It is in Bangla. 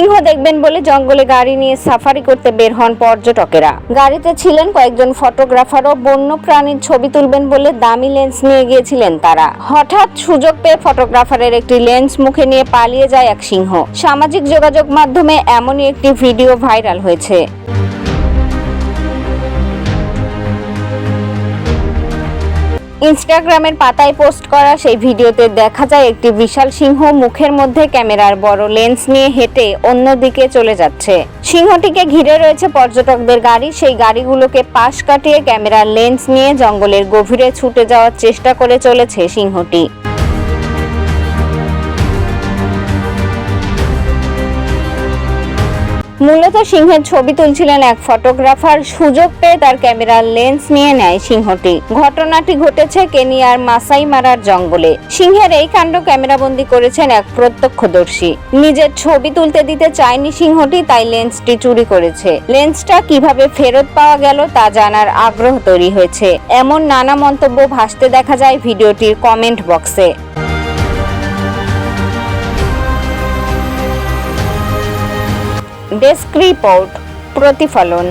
সিংহ দেখবেন বলে জঙ্গলে গাড়ি নিয়ে সাফারি করতে বের হন পর্যটকেরা। গাড়িতে ছিলেন কয়েকজন ফটোগ্রাফারও। বন্য প্রাণীর ছবি তুলবেন বলে দামি লেন্স নিয়ে গিয়েছিলেন তারা। হঠাৎ সুযোগ পেয়ে ফটোগ্রাফারের একটি লেন্স মুখে নিয়ে পালিয়ে যায় এক সিংহ। সামাজিক যোগাযোগ মাধ্যমে এমনই একটি ভিডিও ভাইরাল হয়েছে। ইনস্টাগ্রামের পাতায় পোস্ট করা সেই ভিডিওতে দেখা যায় একটি বিশাল সিংহ মুখের মধ্যে ক্যামেরার বড় লেন্স নিয়ে হেঁটে অন্যদিকে চলে যাচ্ছে। সিংহটিকে ঘিরে রয়েছে পর্যটকদের গাড়ি। সেই গাড়িগুলোকে পাশ কাটিয়ে ক্যামেরার লেন্স নিয়ে জঙ্গলের গভীরে ছুটে যাওয়ার চেষ্টা করে চলেছে সিংহটি। মূলত সিংহের ছবি তুলছিলেন এক ফটোগ্রাফার। সুযোগ পেয়ে তার ক্যামেরার লেন্স নিয়ে নেয় সিংহটি। ঘটনাটি ঘটেছে কেনিয়ার মাসাই মারার জঙ্গলে। সিংহের এই কাণ্ড ক্যামেরাবন্দি করেছেন এক প্রত্যক্ষদর্শী। নিজের ছবি তুলতে দিতে চায়নি সিংহটি, তাই লেন্সটি চুরি করেছে। লেন্সটা কিভাবে ফেরত পাওয়া গেল তা জানার আগ্রহ তৈরি হয়েছে। এমন নানা মন্তব্য ভাসতে দেখা যায় ভিডিওটির কমেন্ট বক্সে। ডেস্ক রিপোর্ট, প্রতিফলন।